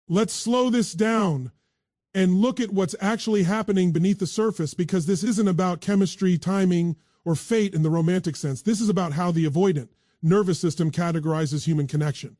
Let's slow this down and look at what's actually happening beneath the surface, because this isn't about chemistry, timing, or fate in the romantic sense. This is about how the avoidant nervous system categorizes human connection.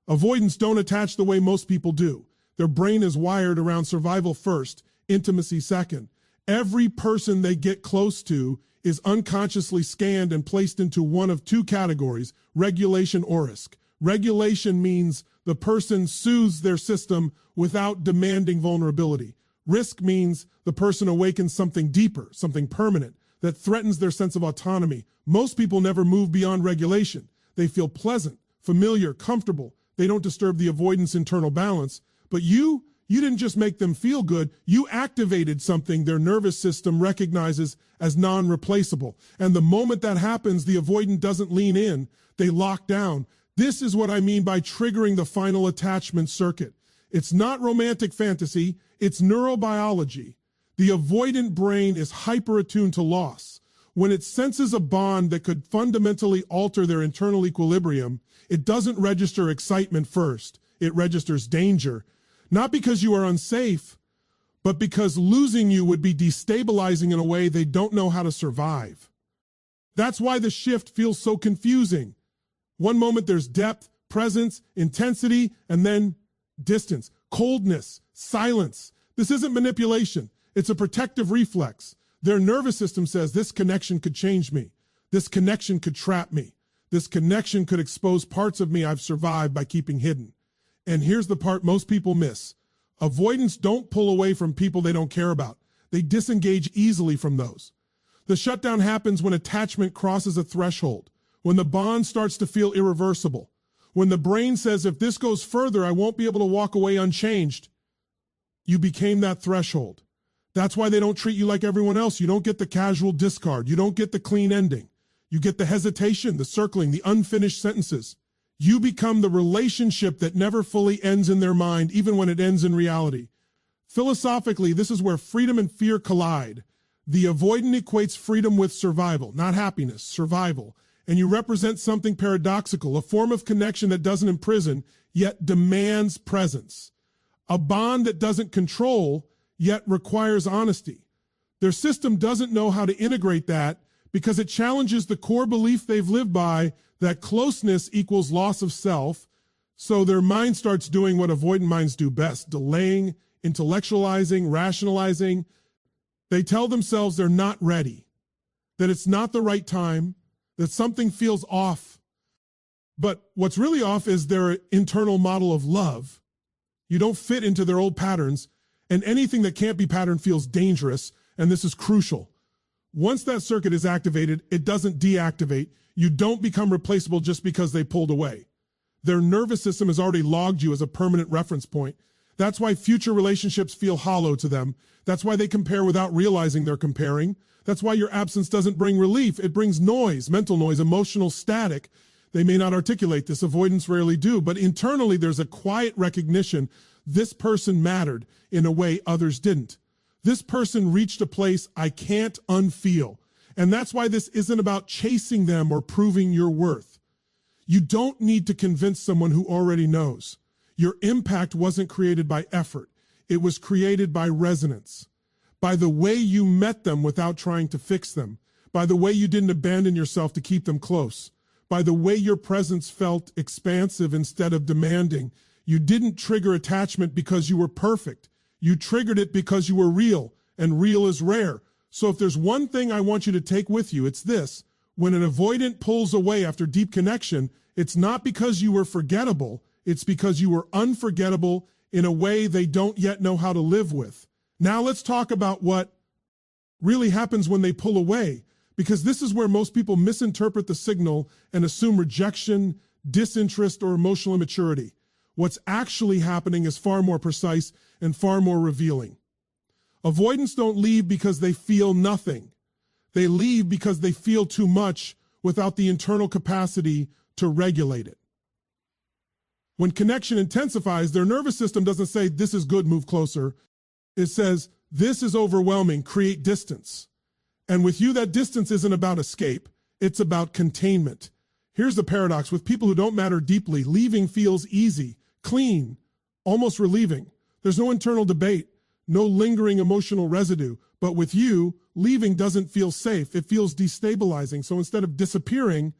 Avoidants don't attach the way most people do. Their brain is wired around survival first, intimacy second. Every person they get close to is unconsciously scanned and placed into one of two categories: regulation or risk. Regulation means the person soothes their system without demanding vulnerability. Risk means the person awakens something deeper, something permanent, that threatens their sense of autonomy. Most people never move beyond regulation. They feel pleasant, familiar, comfortable. They don't disturb the avoidance internal balance. But you didn't just make them feel good. You activated something their nervous system recognizes as non-replaceable. And the moment that happens, the avoidant doesn't lean in. They lock down. This is what I mean by triggering the final attachment circuit. It's not romantic fantasy. It's neurobiology. The avoidant brain is hyper-attuned to loss. When it senses a bond that could fundamentally alter their internal equilibrium, it doesn't register excitement first. It registers danger. Not because you are unsafe, but because losing you would be destabilizing in a way they don't know how to survive. That's why the shift feels so confusing. One moment there's depth, presence, intensity, and then distance, coldness, silence. This isn't manipulation. It's a protective reflex. Their nervous system says this connection could change me. This connection could trap me. This connection could expose parts of me I've survived by keeping hidden. And here's the part most people miss. Avoidants don't pull away from people they don't care about. They disengage easily from those. The shutdown happens when attachment crosses a threshold, when the bond starts to feel irreversible, when the brain says, if this goes further, I won't be able to walk away unchanged. You became that threshold. That's why they don't treat you like everyone else. You don't get the casual discard. You don't get the clean ending. You get the hesitation, the circling, the unfinished sentences. You become the relationship that never fully ends in their mind, even when it ends in reality. Philosophically, this is where freedom and fear collide. The avoidant equates freedom with survival, not happiness, survival. And you represent something paradoxical, a form of connection that doesn't imprison, yet demands presence. A bond that doesn't control, yet requires honesty. Their system doesn't know how to integrate that because it challenges the core belief they've lived by, that closeness equals loss of self. So their mind starts doing what avoidant minds do best: delaying, intellectualizing, rationalizing. They tell themselves they're not ready, that it's not the right time, that something feels off. But what's really off is their internal model of love. You don't fit into their old patterns, and anything that can't be patterned feels dangerous, and this is crucial. Once that circuit is activated, it doesn't deactivate. You don't become replaceable just because they pulled away. Their nervous system has already logged you as a permanent reference point. That's why future relationships feel hollow to them. That's why they compare without realizing they're comparing. That's why your absence doesn't bring relief. It brings noise, mental noise, emotional static. They may not articulate this, avoidants rarely do, but internally there's a quiet recognition this person mattered in a way others didn't. This person reached a place I can't unfeel. And that's why this isn't about chasing them or proving your worth. You don't need to convince someone who already knows. Your impact wasn't created by effort. It was created by resonance, by the way you met them without trying to fix them, by the way you didn't abandon yourself to keep them close, by the way your presence felt expansive instead of demanding. You didn't trigger attachment because you were perfect. You triggered it because you were real, and real is rare. So if there's one thing I want you to take with you, it's this. When an avoidant pulls away after deep connection, it's not because you were forgettable. It's because you were unforgettable in a way they don't yet know how to live with. Now let's talk about what really happens when they pull away, because this is where most people misinterpret the signal and assume rejection, disinterest, or emotional immaturity. What's actually happening is far more precise and far more revealing. Avoidants don't leave because they feel nothing. They leave because they feel too much without the internal capacity to regulate it. When connection intensifies, their nervous system doesn't say, this is good, move closer. It says, this is overwhelming, create distance. And with you, that distance isn't about escape. It's about containment. Here's the paradox. With people who don't matter deeply, leaving feels easy, clean, almost relieving. There's no internal debate, no lingering emotional residue. But with you, leaving doesn't feel safe. It feels destabilizing. So instead of disappearing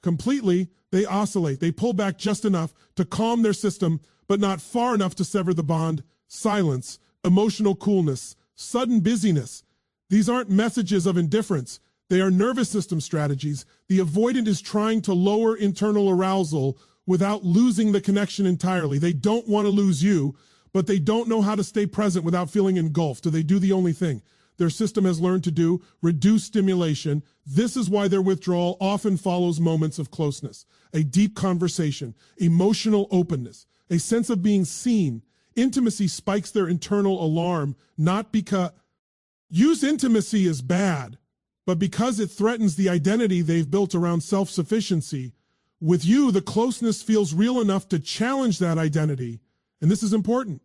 completely, they oscillate. They pull back just enough to calm their system, but not far enough to sever the bond. Silence, emotional coolness, sudden busyness. These aren't messages of indifference. They are nervous system strategies. The avoidant is trying to lower internal arousal without losing the connection entirely. They don't want to lose you, but they don't know how to stay present without feeling engulfed. Do they do the only thing their system has learned to do? Reduce stimulation. This is why their withdrawal often follows moments of closeness, a deep conversation, emotional openness, a sense of being seen. Intimacy spikes their internal alarm, not because use intimacy is bad, but because it threatens the identity they've built around self-sufficiency. With you, the closeness feels real enough to challenge that identity. And this is important.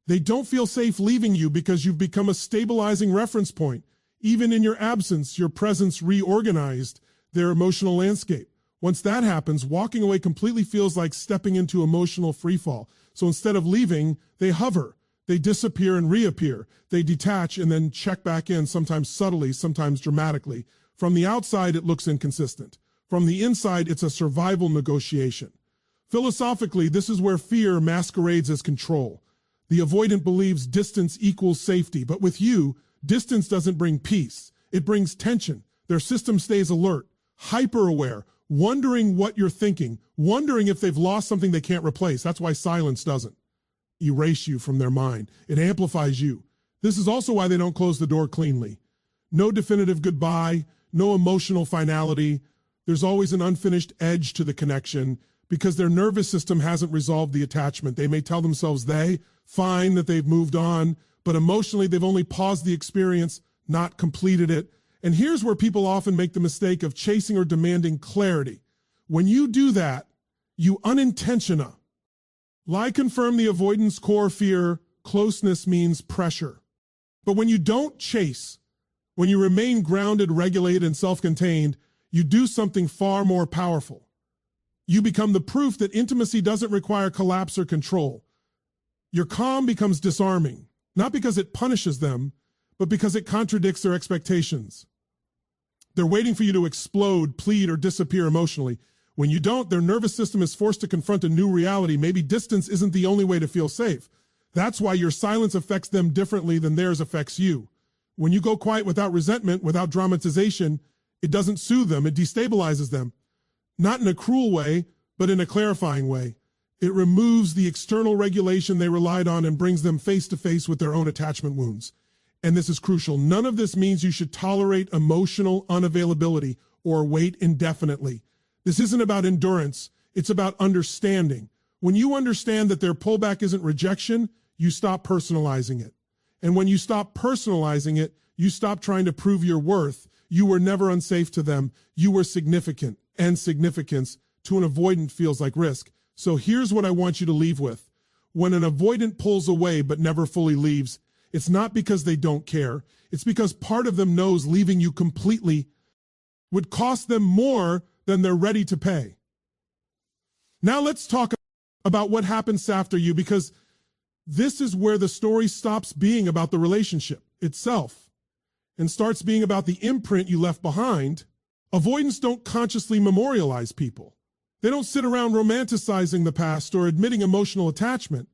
They don't feel safe leaving you because you've become a stabilizing reference point. Even in your absence, your presence reorganized their emotional landscape. Once that happens, walking away completely feels like stepping into emotional freefall. So instead of leaving, they hover. They disappear and reappear. They detach and then check back in, sometimes subtly, sometimes dramatically. From the outside, it looks inconsistent. From the inside, it's a survival negotiation. Philosophically, this is where fear masquerades as control. The avoidant believes distance equals safety, but with you, distance doesn't bring peace. It brings tension. Their system stays alert, hyper-aware, wondering what you're thinking, wondering if they've lost something they can't replace. That's why silence doesn't erase you from their mind. It amplifies you. This is also why they don't close the door cleanly. No definitive goodbye, no emotional finality. There's always an unfinished edge to the connection because their nervous system hasn't resolved the attachment. They may tell themselves fine that they've moved on, but emotionally they've only paused the experience, not completed it. And here's where people often make the mistake of chasing or demanding clarity. When you do that, you unintentionally lie confirm the avoidance core fear. Closeness means pressure. But when you don't chase, when you remain grounded, regulated, and self-contained, you do something far more powerful. You become the proof that intimacy doesn't require collapse or control. Your calm becomes disarming, not because it punishes them, but because it contradicts their expectations. They're waiting for you to explode, plead, or disappear emotionally. When you don't, their nervous system is forced to confront a new reality. Maybe distance isn't the only way to feel safe. That's why your silence affects them differently than theirs affects you. When you go quiet without resentment, without dramatization, it doesn't soothe them, it destabilizes them. Not in a cruel way, but in a clarifying way. It removes the external regulation they relied on and brings them face to face with their own attachment wounds. And this is crucial. None of this means you should tolerate emotional unavailability or wait indefinitely. This isn't about endurance. It's about understanding. When you understand that their pullback isn't rejection, you stop personalizing it. And when you stop personalizing it, you stop trying to prove your worth. You were never unsafe to them. You were significant, and significance to an avoidant feels like risk. So here's what I want you to leave with. When an avoidant pulls away but never fully leaves, it's not because they don't care. It's because part of them knows leaving you completely would cost them more than they're ready to pay. Now let's talk about what happens after you, because this is where the story stops being about the relationship itself and starts being about the imprint you left behind. Avoidants don't consciously memorialize people. They don't sit around romanticizing the past or admitting emotional attachment,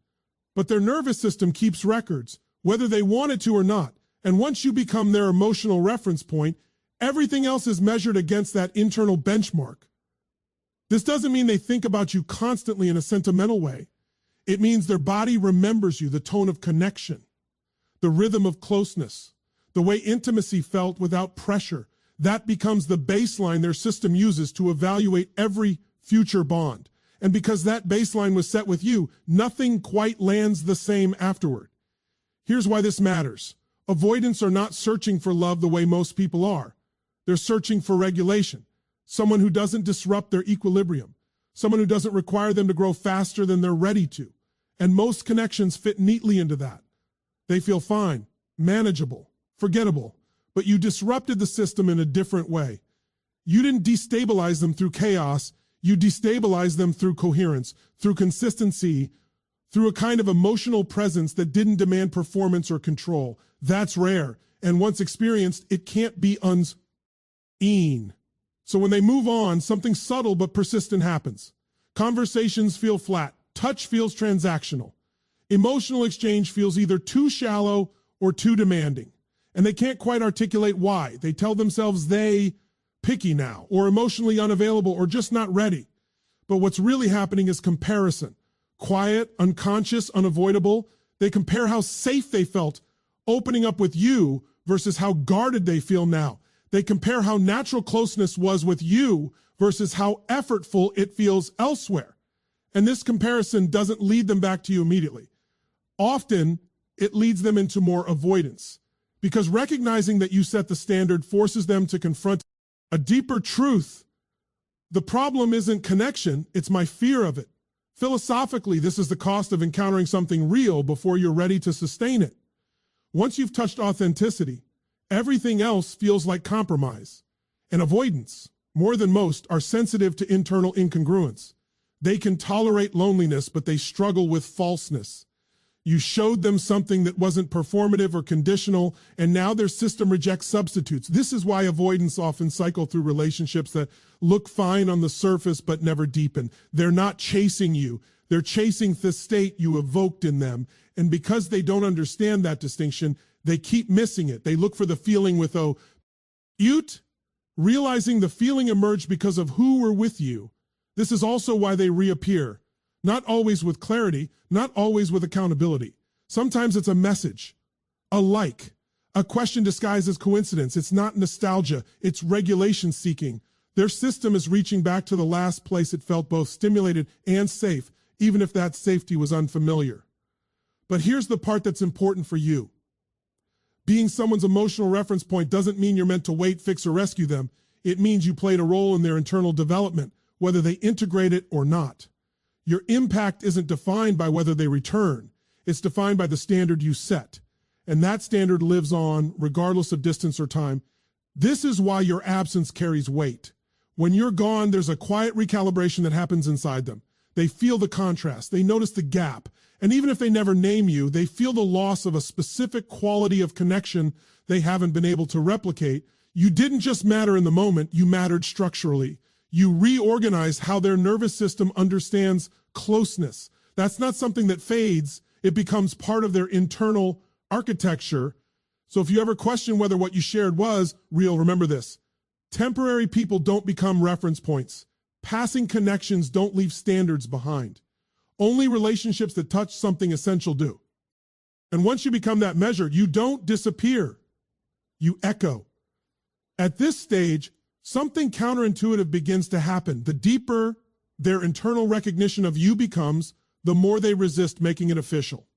but their nervous system keeps records, whether they want it to or not. And once you become their emotional reference point, everything else is measured against that internal benchmark. This doesn't mean they think about you constantly in a sentimental way. It means their body remembers you, the tone of connection, the rhythm of closeness, the way intimacy felt without pressure. That becomes the baseline their system uses to evaluate every future bond. And because that baseline was set with you, nothing quite lands the same afterward. Here's why this matters. Avoidants are not searching for love the way most people are. They're searching for regulation, someone who doesn't disrupt their equilibrium, someone who doesn't require them to grow faster than they're ready to. And most connections fit neatly into that. They feel fine, manageable, forgettable, but you disrupted the system in a different way. You didn't destabilize them through chaos. You destabilized them through coherence, through consistency, through a kind of emotional presence that didn't demand performance or control. That's rare, and once experienced, it can't be unseen. So when they move on, something subtle but persistent happens. Conversations feel flat. Touch feels transactional. Emotional exchange feels either too shallow or too demanding. And they can't quite articulate why. They tell themselves they picky now, or emotionally unavailable, or just not ready. But what's really happening is comparison. Quiet, unconscious, unavoidable. They compare how safe they felt opening up with you versus how guarded they feel now. They compare how natural closeness was with you versus how effortful it feels elsewhere. And this comparison doesn't lead them back to you immediately. Often, it leads them into more avoidance, because recognizing that you set the standard forces them to confront a deeper truth. The problem isn't connection, it's my fear of it. Philosophically, this is the cost of encountering something real before you're ready to sustain it. Once you've touched authenticity, everything else feels like compromise. And avoidants, more than most, are sensitive to internal incongruence. They can tolerate loneliness, but they struggle with falseness. You showed them something that wasn't performative or conditional, and now their system rejects substitutes. This is why avoidants often cycle through relationships that look fine on the surface but never deepen. They're not chasing you. They're chasing the state you evoked in them. And because they don't understand that distinction, they keep missing it. They look for the feeling with realizing the feeling emerged because of who were with you. This is also why they reappear. Not always with clarity, not always with accountability. Sometimes it's a message, a like, a question disguised as coincidence. It's not nostalgia, it's regulation seeking. Their system is reaching back to the last place it felt both stimulated and safe, even if that safety was unfamiliar. But here's the part that's important for you. Being someone's emotional reference point doesn't mean you're meant to wait, fix, or rescue them. It means you played a role in their internal development, whether they integrate it or not. Your impact isn't defined by whether they return. It's defined by the standard you set. And that standard lives on regardless of distance or time. This is why your absence carries weight. When you're gone, there's a quiet recalibration that happens inside them. They feel the contrast. They notice the gap. And even if they never name you, they feel the loss of a specific quality of connection they haven't been able to replicate. You didn't just matter in the moment, you mattered structurally. You reorganize how their nervous system understands closeness. That's not something that fades. It becomes part of their internal architecture. So if you ever question whether what you shared was real, remember this. Temporary people don't become reference points. Passing connections don't leave standards behind. Only relationships that touch something essential do. And once you become that measure, you don't disappear. You echo. At this stage, something counterintuitive begins to happen. The deeper their internal recognition of you becomes, the more they resist making it official.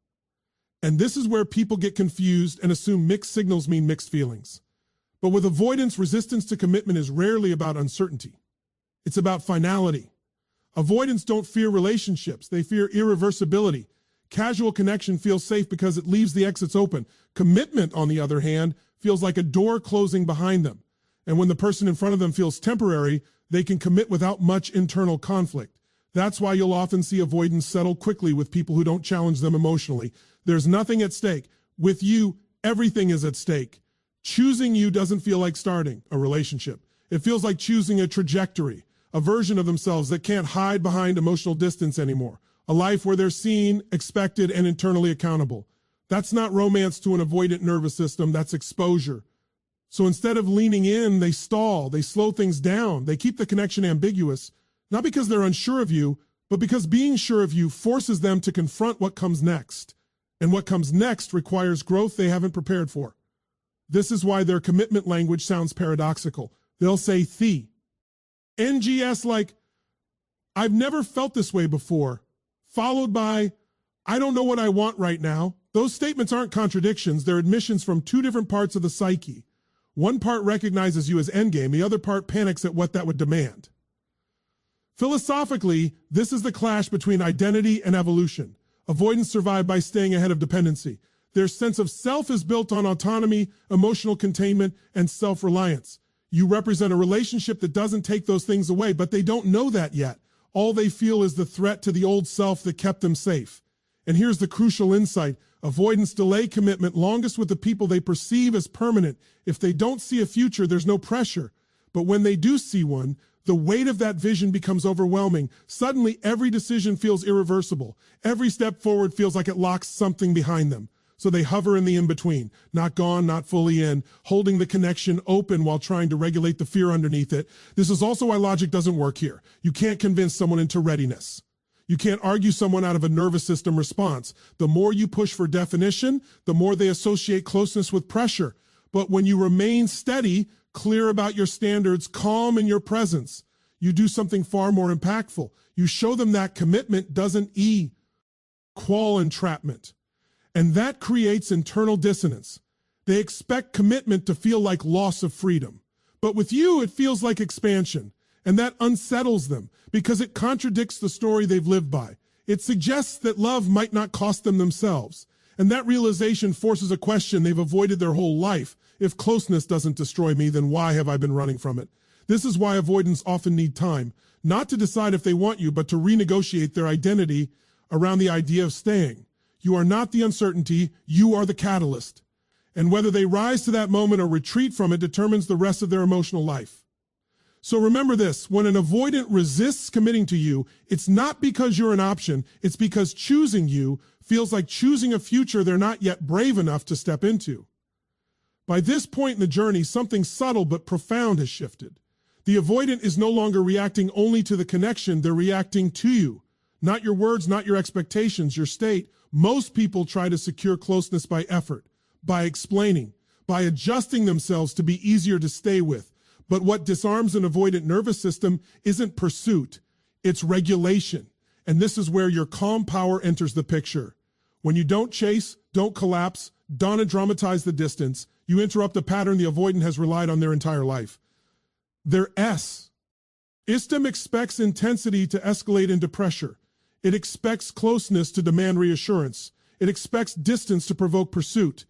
And this is where people get confused and assume mixed signals mean mixed feelings. But with avoidance, resistance to commitment is rarely about uncertainty. It's about finality. Avoidants don't fear relationships. They fear irreversibility. Casual connection feels safe because it leaves the exits open. Commitment, on the other hand, feels like a door closing behind them. And when the person in front of them feels temporary, they can commit without much internal conflict. That's why you'll often see avoidants settle quickly with people who don't challenge them emotionally. There's nothing at stake. With you, everything is at stake. Choosing you doesn't feel like starting a relationship. It feels like choosing a trajectory, a version of themselves that can't hide behind emotional distance anymore. A life where they're seen, expected, and internally accountable. That's not romance to an avoidant nervous system, that's exposure. So instead of leaning in, they stall, they slow things down, they keep the connection ambiguous, not because they're unsure of you, but because being sure of you forces them to confront what comes next. And what comes next requires growth they haven't prepared for. This is why their commitment language sounds paradoxical. They'll say NGS like, I've never felt this way before, followed by, I don't know what I want right now. Those statements aren't contradictions, they're admissions from two different parts of the psyche. One part recognizes you as endgame, the other part panics at what that would demand. Philosophically, this is the clash between identity and evolution. Avoidants survive by staying ahead of dependency. Their sense of self is built on autonomy, emotional containment, and self-reliance. You represent a relationship that doesn't take those things away, but they don't know that yet. All they feel is the threat to the old self that kept them safe. And here's the crucial insight. Avoidants delay commitment longest with the people they perceive as permanent. If they don't see a future, there's no pressure. But when they do see one, the weight of that vision becomes overwhelming. Suddenly, every decision feels irreversible. Every step forward feels like it locks something behind them. So they hover in the in-between, not gone, not fully in, holding the connection open while trying to regulate the fear underneath it. This is also why logic doesn't work here. You can't convince someone into readiness. You can't argue someone out of a nervous system response. The more you push for definition, the more they associate closeness with pressure. But when you remain steady, clear about your standards, calm in your presence, you do something far more impactful. You show them that commitment doesn't equal entrapment. And that creates internal dissonance. They expect commitment to feel like loss of freedom. But with you, it feels like expansion. And that unsettles them because it contradicts the story they've lived by. It suggests that love might not cost them themselves. And that realization forces a question they've avoided their whole life. If closeness doesn't destroy me, then why have I been running from it? This is why avoidants often need time, not to decide if they want you, but to renegotiate their identity around the idea of staying. You are not the uncertainty, you are the catalyst. And whether they rise to that moment or retreat from it determines the rest of their emotional life. So remember this, when an avoidant resists committing to you, it's not because you're an option, it's because choosing you feels like choosing a future they're not yet brave enough to step into. By this point in the journey, something subtle but profound has shifted. The avoidant is no longer reacting only to the connection, they're reacting to you. Not your words, not your expectations, your state. Most people try to secure closeness by effort, by explaining, by adjusting themselves to be easier to stay with. But what disarms an avoidant nervous system isn't pursuit, it's regulation. And this is where your calm power enters the picture. When you don't chase, don't collapse, don't dramatize the distance, you interrupt a pattern the avoidant has relied on their entire life. Their S. Istem expects intensity to escalate into pressure. It expects closeness to demand reassurance. It expects distance to provoke pursuit.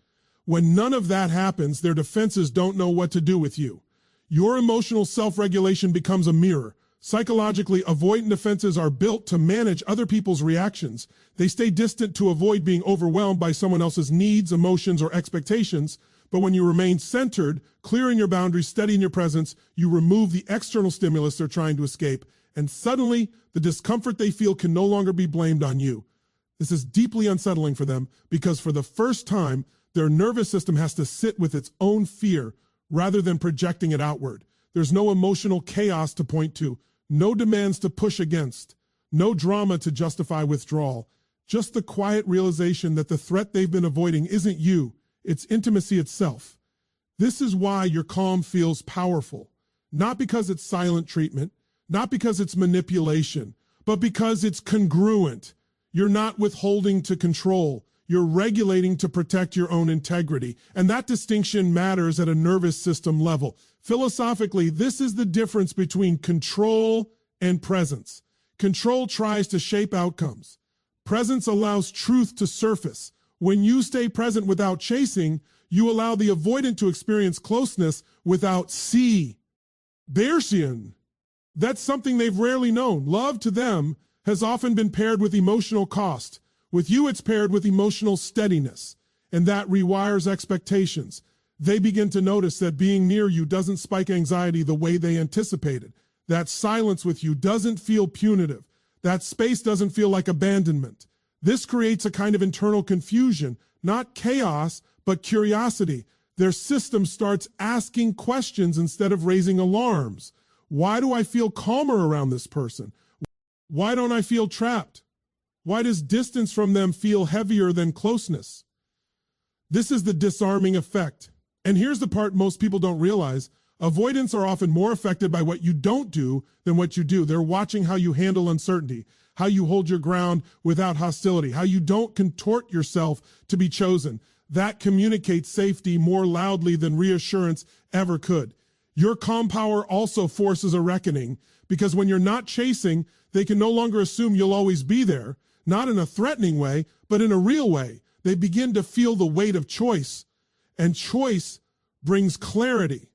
When none of that happens, their defenses don't know what to do with you. Your emotional self-regulation becomes a mirror. Psychologically, avoidant defenses are built to manage other people's reactions. They stay distant to avoid being overwhelmed by someone else's needs, emotions, or expectations. But when you remain centered, clear in your boundaries, steady in your presence, you remove the external stimulus they're trying to escape. And suddenly, the discomfort they feel can no longer be blamed on you. This is deeply unsettling for them because for the first time, their nervous system has to sit with its own fear rather than projecting it outward. There's no emotional chaos to point to, no demands to push against, no drama to justify withdrawal, just the quiet realization that the threat they've been avoiding isn't you, it's intimacy itself. This is why your calm feels powerful, not because it's silent treatment, not because it's manipulation, but because it's congruent. You're not withholding to control. You're regulating to protect your own integrity. And that distinction matters at a nervous system level. Philosophically, this is the difference between control and presence. Control tries to shape outcomes. Presence allows truth to surface. When you stay present without chasing, you allow the avoidant to experience closeness without seeing. That's something they've rarely known. Love to them has often been paired with emotional cost. With you, it's paired with emotional steadiness, and that rewires expectations. They begin to notice that being near you doesn't spike anxiety the way they anticipated. That silence with you doesn't feel punitive. That space doesn't feel like abandonment. This creates a kind of internal confusion, not chaos, but curiosity. Their system starts asking questions instead of raising alarms. Why do I feel calmer around this person? Why don't I feel trapped? Why does distance from them feel heavier than closeness? This is the disarming effect. And here's the part most people don't realize. Avoidants are often more affected by what you don't do than what you do. They're watching how you handle uncertainty, how you hold your ground without hostility, how you don't contort yourself to be chosen. That communicates safety more loudly than reassurance ever could. Your calm power also forces a reckoning because when you're not chasing, they can no longer assume you'll always be there, not in a threatening way, but in a real way. They begin to feel the weight of choice, and choice brings clarity.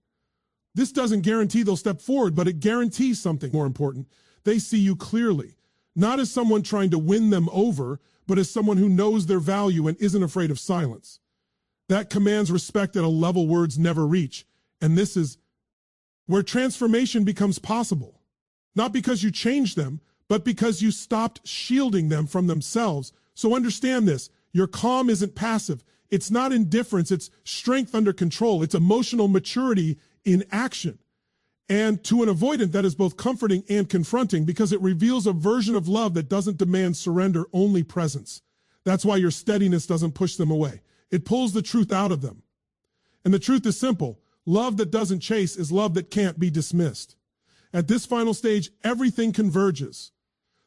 This doesn't guarantee they'll step forward, but it guarantees something more important. They see you clearly. not as someone trying to win them over, but as someone who knows their value and isn't afraid of silence. That commands respect at a level words never reach. And this is where transformation becomes possible. Not because you changed them, but because you stopped shielding them from themselves. So understand this, your calm isn't passive. It's not indifference, it's strength under control. It's emotional maturity in action. And to an avoidant, that is both comforting and confronting because it reveals a version of love that doesn't demand surrender, only presence. That's why your steadiness doesn't push them away. It pulls the truth out of them. And the truth is simple. Love that doesn't chase is love that can't be dismissed. At this final stage, everything converges.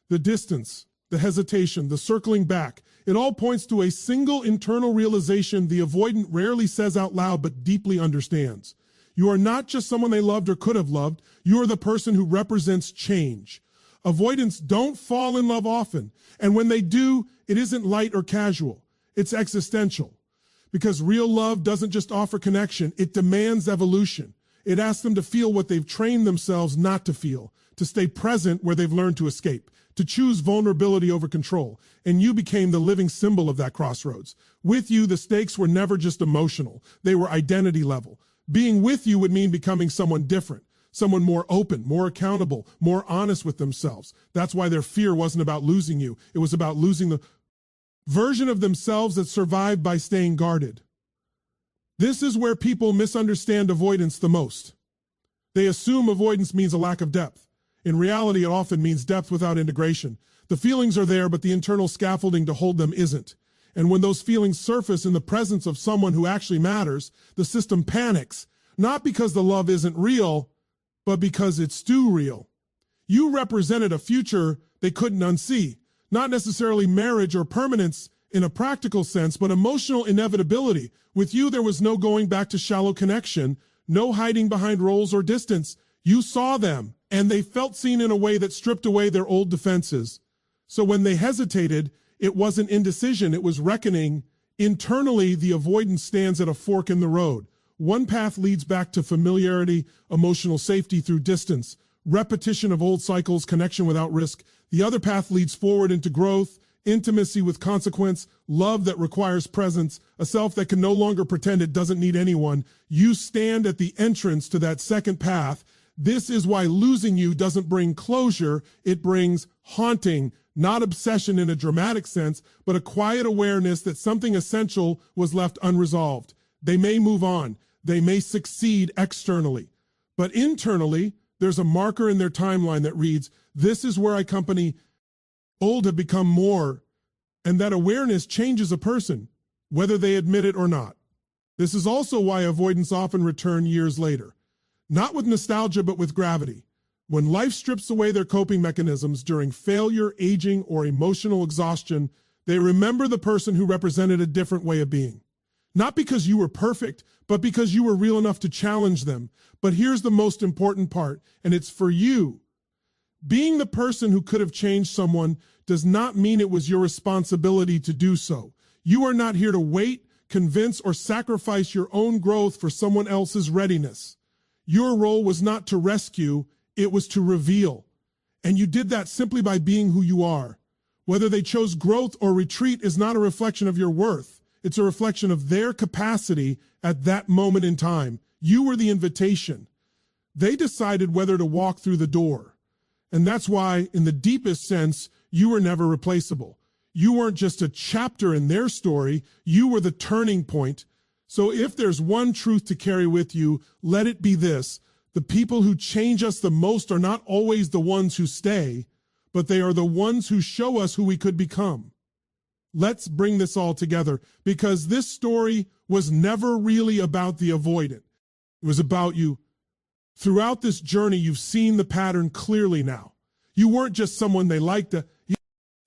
The distance, the hesitation, the circling back, it all points to a single internal realization the avoidant rarely says out loud but deeply understands. You are not just someone they loved or could have loved. You are the person who represents change. Avoidants don't fall in love often. And when they do, it isn't light or casual. It's existential. Because real love doesn't just offer connection. It demands evolution. It asks them to feel what they've trained themselves not to feel, to stay present where they've learned to escape, to choose vulnerability over control. And you became the living symbol of that crossroads. With you, the stakes were never just emotional. They were identity level. Being with you would mean becoming someone different, someone more open, more accountable, more honest with themselves. That's why their fear wasn't about losing you. It was about losing the version of themselves that survived by staying guarded. This is where people misunderstand avoidance the most. They assume avoidance means a lack of depth. In reality, it often means depth without integration. The feelings are there, but the internal scaffolding to hold them isn't. And when those feelings surface in the presence of someone who actually matters, the system panics, not because the love isn't real, but because it's too real. You represented a future they couldn't unsee, not necessarily marriage or permanence in a practical sense, but emotional inevitability. With you, there was no going back to shallow connection, no hiding behind roles or distance. You saw them, and they felt seen in a way that stripped away their old defenses. So when they hesitated, it wasn't indecision, it was reckoning. Internally, the avoidance stands at a fork in the road. One path leads back to familiarity, emotional safety through distance, repetition of old cycles, connection without risk. The other path leads forward into growth, intimacy with consequence, love that requires presence, a self that can no longer pretend it doesn't need anyone. You stand at the entrance to that second path. This is why losing you doesn't bring closure, it brings haunting, not obsession in a dramatic sense, but a quiet awareness that something essential was left unresolved. They may move on. They may succeed externally. But internally, there's a marker in their timeline that reads, this is where I company old have become more. And that awareness changes a person, whether they admit it or not. This is also why avoidants often return years later. Not with nostalgia, but with gravity. When life strips away their coping mechanisms during failure, aging, or emotional exhaustion, they remember the person who represented a different way of being. Not because you were perfect, but because you were real enough to challenge them. But here's the most important part, and it's for you. Being the person who could have changed someone does not mean it was your responsibility to do so. You are not here to wait, convince, or sacrifice your own growth for someone else's readiness. Your role was not to rescue, it was to reveal. And you did that simply by being who you are. Whether they chose growth or retreat is not a reflection of your worth. It's a reflection of their capacity at that moment in time. You were the invitation. They decided whether to walk through the door. And that's why, in the deepest sense, you were never replaceable. You weren't just a chapter in their story. You were the turning point. So if there's one truth to carry with you, let it be this. The people who change us the most are not always the ones who stay, but they are the ones who show us who we could become. Let's bring this all together, because this story was never really about the avoidant. It was about you. Throughout this journey, you've seen the pattern clearly now. You weren't just someone they liked,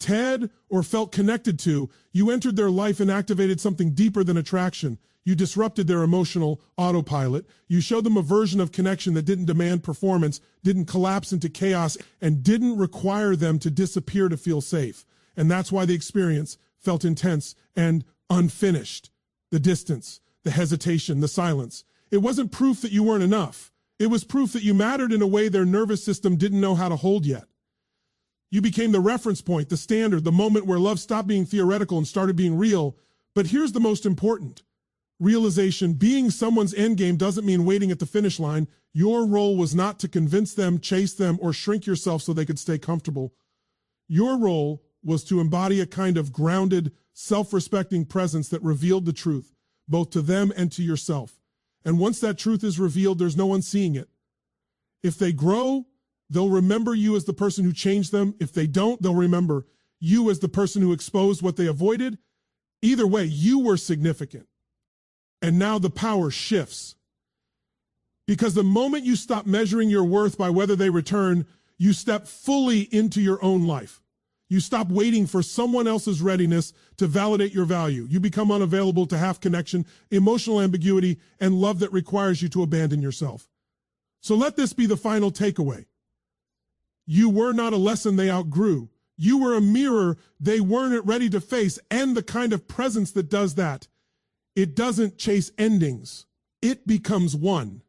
Ted, or felt connected to. You entered their life and activated something deeper than attraction. You disrupted their emotional autopilot. You showed them a version of connection that didn't demand performance, didn't collapse into chaos, and didn't require them to disappear to feel safe. And that's why the experience felt intense and unfinished. The distance, the hesitation, the silence. It wasn't proof that you weren't enough. It was proof that you mattered in a way their nervous system didn't know how to hold yet. You became the reference point, the standard, the moment where love stopped being theoretical and started being real. But here's the most important realization: being someone's endgame doesn't mean waiting at the finish line. Your role was not to convince them, chase them, or shrink yourself so they could stay comfortable. Your role was to embody a kind of grounded, self-respecting presence that revealed the truth, both to them and to yourself. And once that truth is revealed, there's no one seeing it. If they grow, they'll remember you as the person who changed them. If they don't, they'll remember you as the person who exposed what they avoided. Either way, you were significant. And now the power shifts. Because the moment you stop measuring your worth by whether they return, you step fully into your own life. You stop waiting for someone else's readiness to validate your value. You become unavailable to half connection, emotional ambiguity, and love that requires you to abandon yourself. So let this be the final takeaway. You were not a lesson they outgrew. You were a mirror they weren't ready to face, and the kind of presence that does that. It doesn't chase endings. It becomes one.